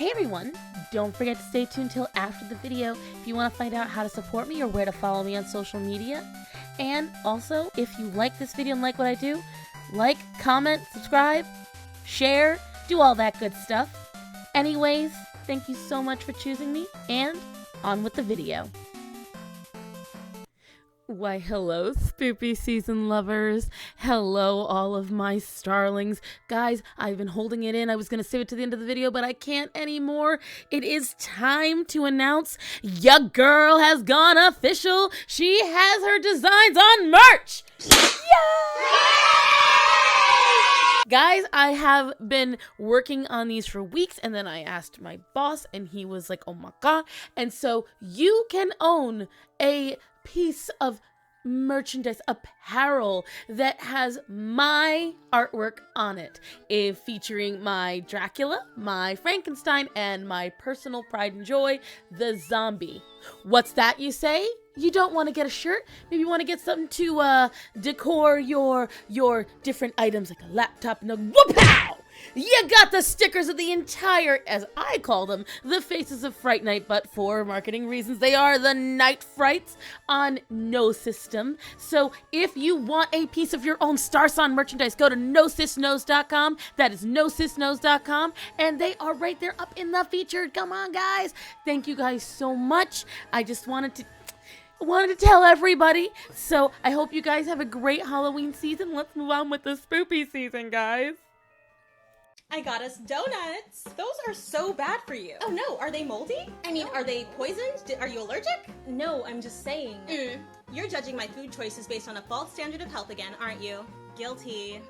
Hey everyone, don't forget to stay tuned till after the video if you want to find out how to support me or where to follow me on social media. And also, if you like this video and like what I do, like, comment, subscribe, share, do all that good stuff. Anyways, thank you so much for choosing me, and on with the video. Why, hello, spoopy season lovers. Hello, all of my starlings. Guys, I've been holding it in. I was going to save it to the end of the video, but I can't anymore. It is time to announce ya girl has gone official. She has her designs on merch. Yay! Guys, I have been working on these for weeks, and then I asked my boss, and he was like, oh my god. And so you can own a piece of merchandise, apparel that has my artwork on it, featuring my Dracula, my Frankenstein, and my personal pride and joy, the zombie. What's that, you say? You don't want to get a shirt? Maybe you want to get something to decor your different items, like a laptop and a whoop-pow! You got the stickers of the entire, as I call them, the Faces of Fright Night, but for marketing reasons, they are the Night Frights on No System. So if you want a piece of your own Starson merchandise, go to nosysnose.com. That is nosysnose.com, and they are right there up in the featured. Come on, guys. Thank you guys so much. I just wanted to tell everybody. So I hope you guys have a great Halloween season. Let's move on with the spoopy season, guys. I got us donuts. Those are so bad for you. Oh no, are they moldy? I mean, are they poisoned? Are you allergic? No, I'm just saying. You're judging my food choices based on a false standard of health again, aren't you? Guilty.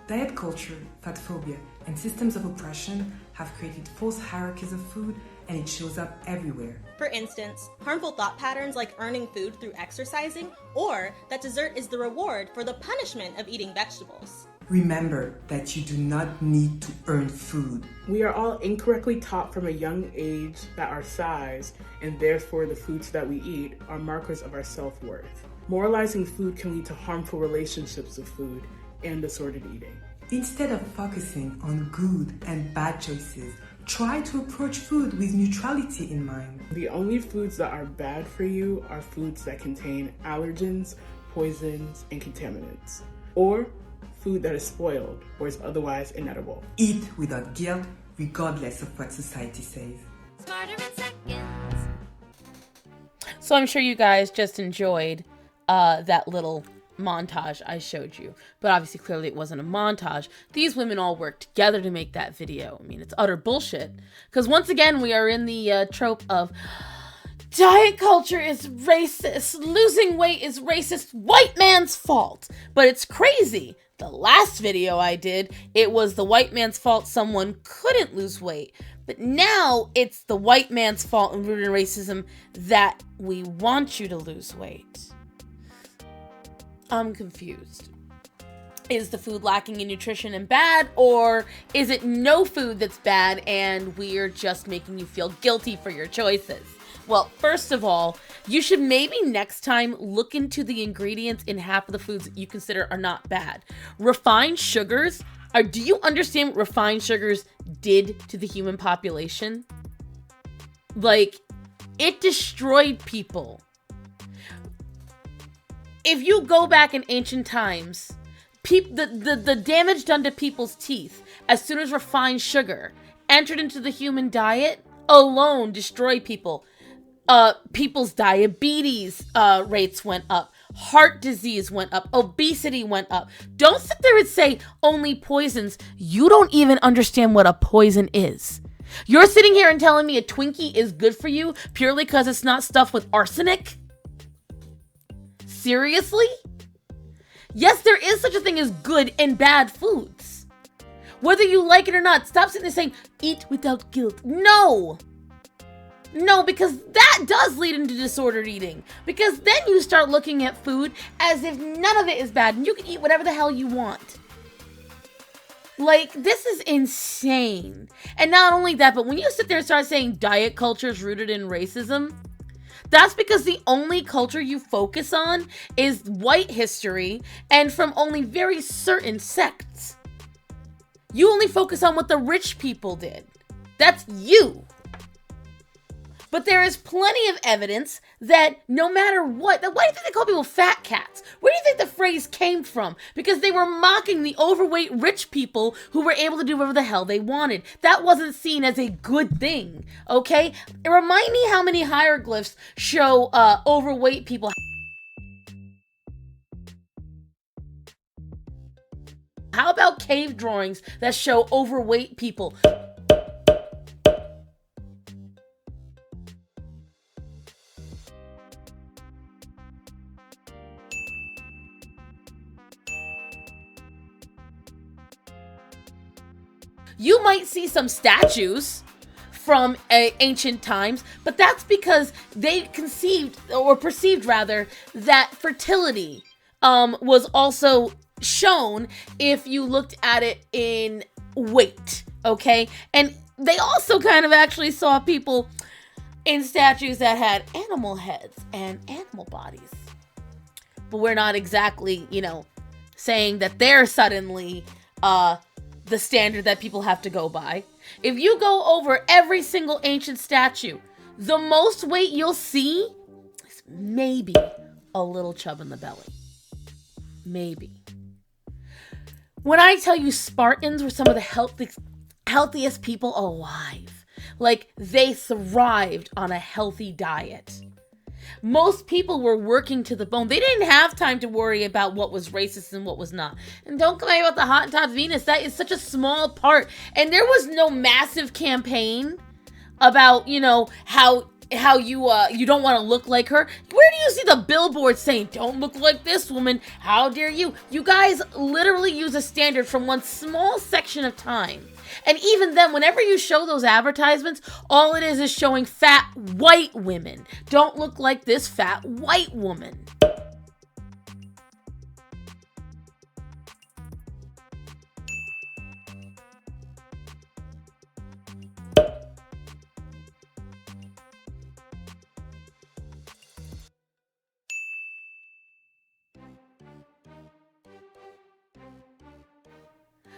Diet culture, fat phobia, and systems of oppression have created false hierarchies of food, and it shows up everywhere. For instance, harmful thought patterns like earning food through exercising, or that dessert is the reward for the punishment of eating vegetables. Remember that you do not need to earn food. We are all incorrectly taught from a young age that our size, and therefore the foods that we eat, are markers of our self-worth. Moralizing food can lead to harmful relationships with food and disordered eating. Instead of focusing on good and bad choices, try to approach food with neutrality in mind. The only foods that are bad for you are foods that contain allergens, poisons, and contaminants, or food that is spoiled or is otherwise inedible. Eat without guilt, regardless of what society says. Smarter in seconds. So I'm sure you guys just enjoyed that little montage I showed you, but obviously clearly it wasn't a montage. These women all worked together to make that video. I mean, it's utter bullshit, because once again we are in the trope of diet culture is racist, losing weight is racist, white man's fault. But it's crazy. The last video I did, it was the white man's fault someone couldn't lose weight. But now it's the white man's fault and rooted in racism that we want you to lose weight. I'm confused. Is the food lacking in nutrition and bad, or is it no food that's bad and we're just making you feel guilty for your choices? Well, first of all, you should maybe next time look into the ingredients in half of the foods that you consider are not bad. Refined sugars, do you understand what refined sugars did to the human population? Like, it destroyed people. If you go back in ancient times, the damage done to people's teeth as soon as refined sugar entered into the human diet alone destroyed people. People's diabetes rates went up, heart disease went up, obesity went up. Don't sit there and say only poisons. You don't even understand what a poison is. You're sitting here and telling me a Twinkie is good for you purely because it's not stuffed with arsenic? Seriously? Yes, there is such a thing as good and bad foods. Whether you like it or not, stop sitting there saying, eat without guilt. No! No, because that does lead into disordered eating. Because then you start looking at food as if none of it is bad and you can eat whatever the hell you want. Like, this is insane. And not only that, but when you sit there and start saying diet culture is rooted in racism, that's because the only culture you focus on is white history and from only very certain sects. You only focus on what the rich people did. That's you. But there is plenty of evidence that no matter what, why do you think they call people fat cats? Where do you think the phrase came from? Because they were mocking the overweight rich people who were able to do whatever the hell they wanted. That wasn't seen as a good thing, okay? Remind me how many hieroglyphs show overweight people. How about cave drawings that show overweight people? You might see some statues from ancient times, but that's because they conceived, or perceived rather, that fertility was also shown if you looked at it in weight, okay? And they also kind of actually saw people in statues that had animal heads and animal bodies. But we're not exactly, saying that they're suddenly the standard that people have to go by. If you go over every single ancient statue, the most weight you'll see is maybe a little chub in the belly. Maybe. When I tell you Spartans were some of the healthiest people alive, like they thrived on a healthy diet. Most people were working to the bone. They didn't have time to worry about what was racist and what was not. And don't complain about the Hottentot Venus. That is such a small part. And there was no massive campaign about, how you don't want to look like her. Where do you see the billboard saying, don't look like this woman? How dare you? You guys literally use a standard from one small section of time. And even then, whenever you show those advertisements, all it is showing fat white women. Don't look like this fat white woman.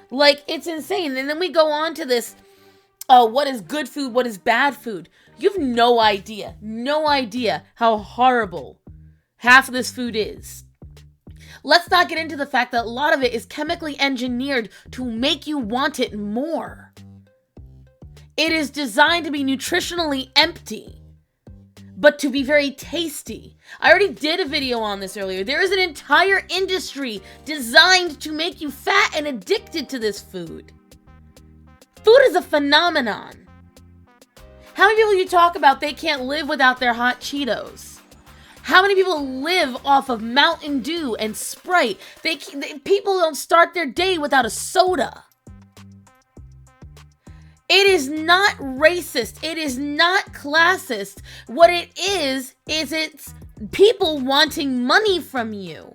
Like, it's insane. And then we go on to this, what is good food, what is bad food. You have no idea how horrible half of this food is. Let's not get into the fact that a lot of it is chemically engineered to make you want it more. It is designed to be nutritionally empty, but to be very tasty. I already did a video on this earlier. There is an entire industry designed to make you fat and addicted to this food. Food is a phenomenon. How many people you talk about they can't live without their hot Cheetos? How many people live off of Mountain Dew and Sprite? People don't start their day without a soda. It is not racist. It is not classist. What it is it's people wanting money from you.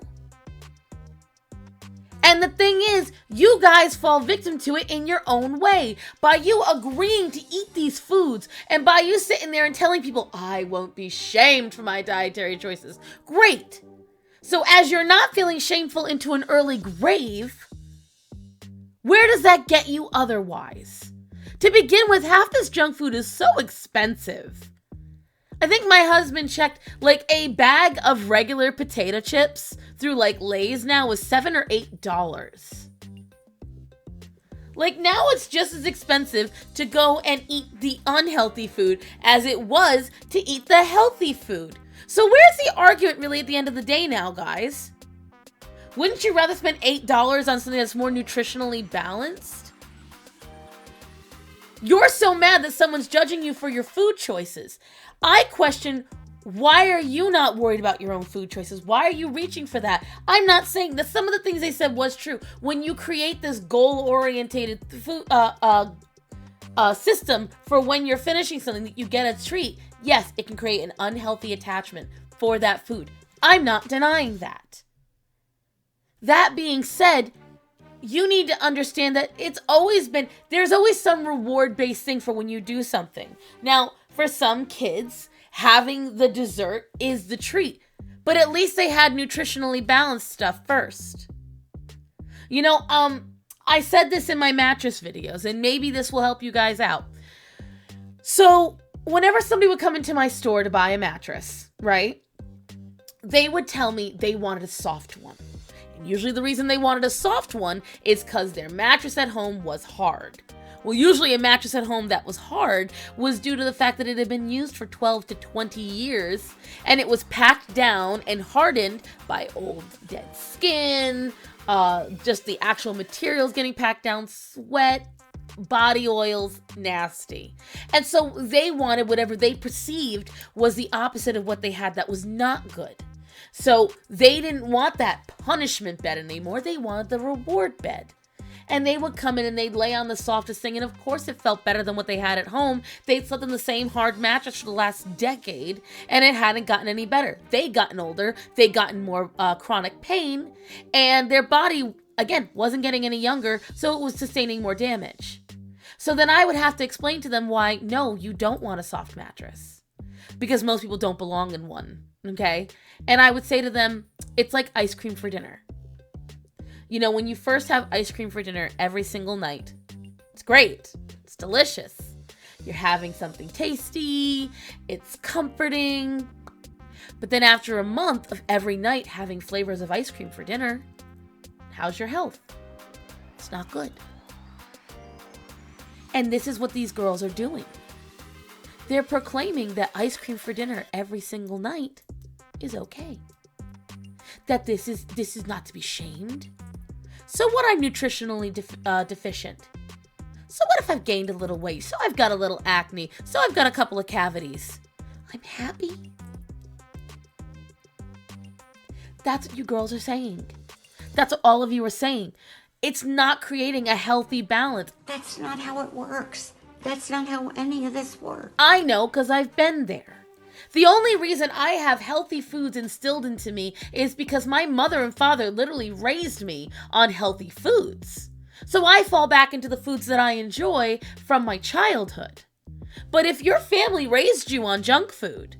And the thing is, you guys fall victim to it in your own way. By you agreeing to eat these foods, and by you sitting there and telling people, I won't be shamed for my dietary choices. Great. So as you're not feeling shameful into an early grave, where does that get you otherwise? To begin with, half this junk food is so expensive. I think my husband checked, like, a bag of regular potato chips through, like, Lay's now was $7 or $8. Like, now it's just as expensive to go and eat the unhealthy food as it was to eat the healthy food. So where's the argument really at the end of the day now, guys? Wouldn't you rather spend $8 on something that's more nutritionally balanced? You're so mad that someone's judging you for your food choices. I question, why are you not worried about your own food choices? Why are you reaching for that? I'm not saying that some of the things they said was true. When you create this goal-orientated food system for when you're finishing something that you get a treat, yes, it can create an unhealthy attachment for that food. I'm not denying that. That being said, you need to understand that there's always some reward-based thing for when you do something. Now, for some kids, having the dessert is the treat, but at least they had nutritionally balanced stuff first. I said this in my mattress videos, and maybe this will help you guys out. So whenever somebody would come into my store to buy a mattress, right, they would tell me they wanted a soft one. And usually the reason they wanted a soft one is because their mattress at home was hard. Well, usually a mattress at home that was hard was due to the fact that it had been used for 12 to 20 years and it was packed down and hardened by old dead skin, just the actual materials getting packed down, sweat, body oils, nasty. And so they wanted whatever they perceived was the opposite of what they had that was not good. So they didn't want that punishment bed anymore. They wanted the reward bed. And they would come in and they'd lay on the softest thing. And of course it felt better than what they had at home. They'd slept on the same hard mattress for the last decade and it hadn't gotten any better. They'd gotten older. They'd gotten more chronic pain. And their body, again, wasn't getting any younger. So it was sustaining more damage. So then I would have to explain to them why, no, you don't want a soft mattress. Because most people don't belong in one. Okay? And I would say to them, it's like ice cream for dinner. You know, when you first have ice cream for dinner every single night, it's great. It's delicious. You're having something tasty. It's comforting. But then after a month of every night having flavors of ice cream for dinner, how's your health? It's not good. And this is what these girls are doing. They're proclaiming that ice cream for dinner every single night is okay. That this is not to be shamed. So what, I'm nutritionally deficient? So what if I've gained a little weight? So I've got a little acne. So I've got a couple of cavities. I'm happy. That's what you girls are saying. That's what all of you are saying. It's not creating a healthy balance. That's not how it works. That's not how any of this works. I know, because I've been there. The only reason I have healthy foods instilled into me is because my mother and father literally raised me on healthy foods. So I fall back into the foods that I enjoy from my childhood. But if your family raised you on junk food,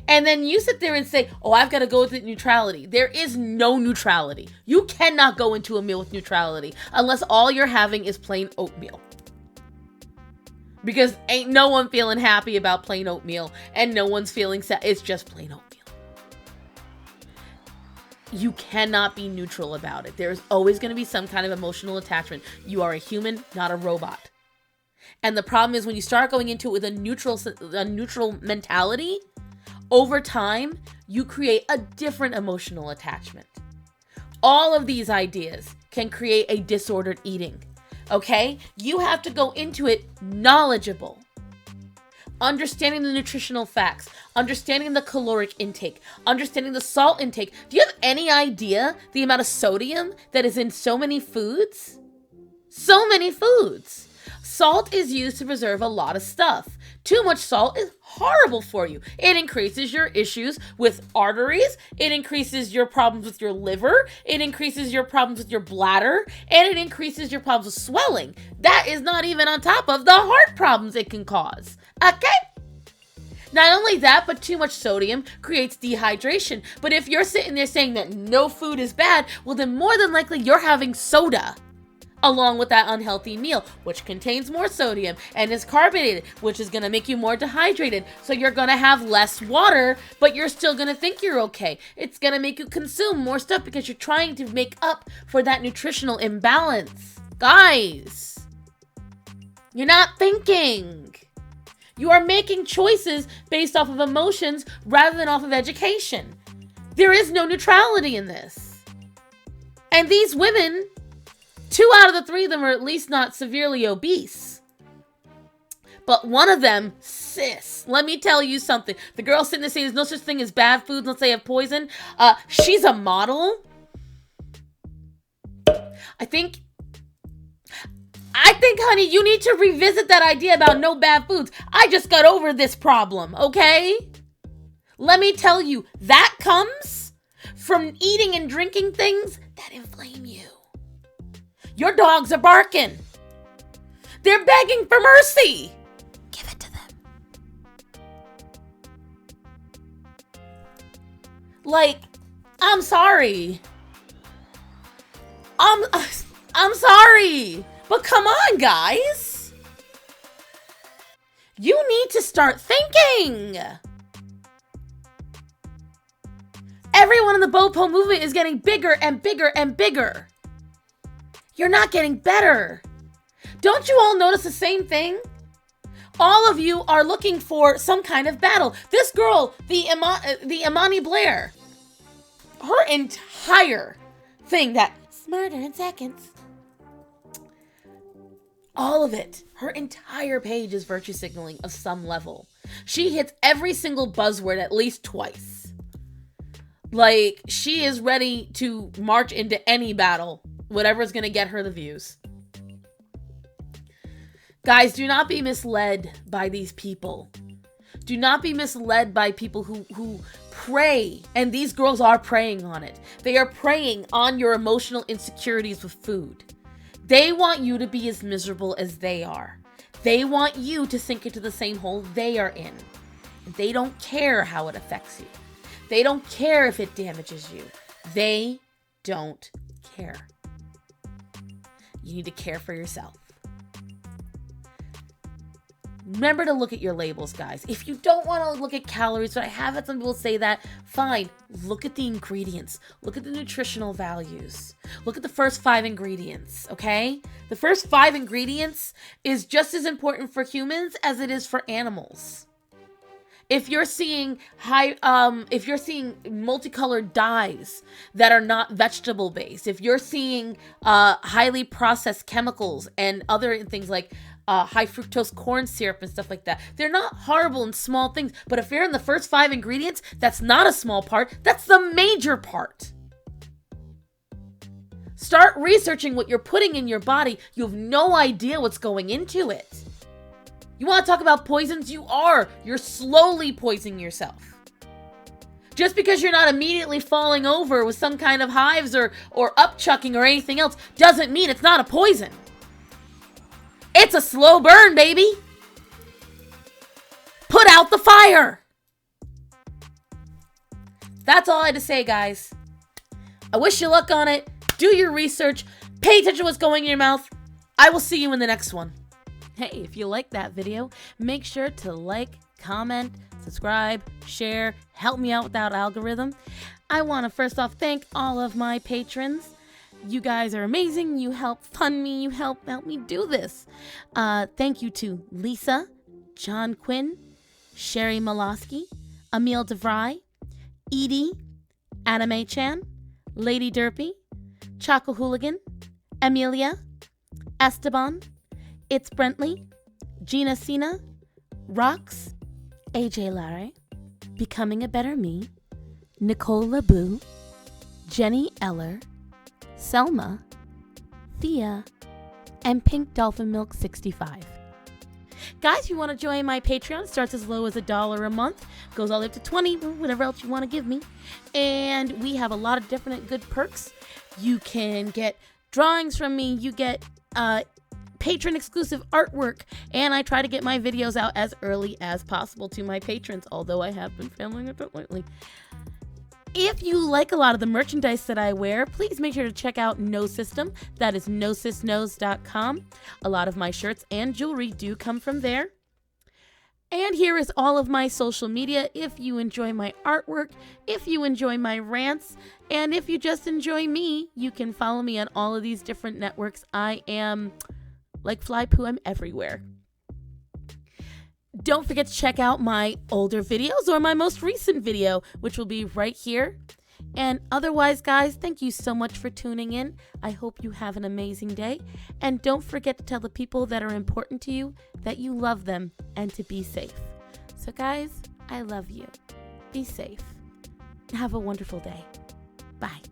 and then you sit there and say, oh, I've got to go with neutrality. There is no neutrality. You cannot go into a meal with neutrality unless all you're having is plain oatmeal. Because ain't no one feeling happy about plain oatmeal and no one's feeling sad. It's just plain oatmeal. You cannot be neutral about it. There's always going to be some kind of emotional attachment. You are a human, not a robot. And the problem is when you start going into it with a neutral mentality, over time, you create a different emotional attachment. All of these ideas can create a disordered eating. Okay? You have to go into it knowledgeable. Understanding the nutritional facts, understanding the caloric intake, understanding the salt intake. Do you have any idea the amount of sodium that is in so many foods? So many foods. Salt is used to preserve a lot of stuff. Too much salt is horrible for you. It increases your issues with arteries. It increases your problems with your liver. It increases your problems with your bladder. And it increases your problems with swelling. That is not even on top of the heart problems it can cause. Okay? Not only that, but too much sodium creates dehydration. But if you're sitting there saying that no food is bad, well then more than likely you're having soda along with that unhealthy meal, which contains more sodium and is carbonated, which is going to make you more dehydrated. So you're going to have less water, but you're still going to think you're okay. It's going to make you consume more stuff because you're trying to make up for that nutritional imbalance. Guys, you're not thinking. You are making choices based off of emotions rather than off of education. There is no neutrality in this. And these women, 2 out of the 3 of them are at least not severely obese. But one of them, sis, let me tell you something. The girl sitting there saying there's no such thing as bad foods unless they have poison. She's a model. I think, honey, you need to revisit that idea about no bad foods. I just got over this problem, okay? Let me tell you, that comes from eating and drinking things that inflame you. Your dogs are barking. They're begging for mercy. Give it to them. Like, I'm sorry. I'm sorry. But come on, guys. You need to start thinking. Everyone in the BOPO movement is getting bigger and bigger and bigger. You're not getting better. Don't you all notice the same thing? All of you are looking for some kind of battle. This girl, the Imani Blair, her entire thing, that smarter in seconds, all of it, her entire page is virtue signaling of some level. She hits every single buzzword at least twice. Like, she is ready to march into any battle, whatever's going to get her the views. Guys, do not be misled by these people. Do not be misled by people who prey, and these girls are preying on it. They are preying on your emotional insecurities with food. They want you to be as miserable as they are. They want you to sink into the same hole they are in. They don't care how it affects you. They don't care if it damages you. They don't care. You need to care for yourself. Remember to look at your labels, guys. If you don't want to look at calories, but I have had some people say that, fine. Look at the ingredients. Look at the nutritional values. Look at the first 5 ingredients, okay? The first 5 ingredients is just as important for humans as it is for animals. If you're seeing multicolored dyes that are not vegetable based, if you're seeing highly processed chemicals and other things like high fructose corn syrup and stuff like that, they're not horrible and small things. But if you're in the first 5 ingredients, that's not a small part. That's the major part. Start researching what you're putting in your body. You have no idea what's going into it. You want to talk about poisons? You're slowly poisoning yourself. Just because you're not immediately falling over with some kind of hives or upchucking or anything else doesn't mean it's not a poison. It's a slow burn, baby. Put out the fire. That's all I had to say, guys. I wish you luck on it. Do your research. Pay attention to what's going in your mouth. I will see you in the next one. Hey, if you like that video, make sure to like, comment, subscribe, share, help me out with that algorithm. I want to first off thank all of my patrons. You guys are amazing. You help fund me. You help me do this. Thank you to Lisa, John Quinn, Sherry Molosky, Emil DeVry, Edie, Anime Chan, Lady Derpy, Choco Hooligan, Amelia, Esteban, It's Brentley, Gina Cena, Rox, AJ Larry, Becoming a Better Me, Nicole LeBou, Jenny Eller, Selma, Thea, and Pink Dolphin Milk 65. Guys, if you want to join my Patreon, it starts as low as $1 a month, goes all the way up to $20, whatever else you want to give me. And we have a lot of different good perks. You can get drawings from me, you get patron exclusive artwork, and I try to get my videos out as early as possible to my patrons, although I have been failing a bit lately. If you like a lot of the merchandise that I wear, please make sure to check out No System. That is nosysnose.com. A lot of my shirts and jewelry do come from there. And here is all of my social media. If you enjoy my artwork, if you enjoy my rants, and if you just enjoy me, you can follow me on all of these different networks. I am like fly poo, I'm everywhere. Don't forget to check out my older videos or my most recent video, which will be right here. And otherwise, guys, thank you so much for tuning in. I hope you have an amazing day. And don't forget to tell the people that are important to you that you love them and to be safe. So, guys, I love you. Be safe. Have a wonderful day. Bye.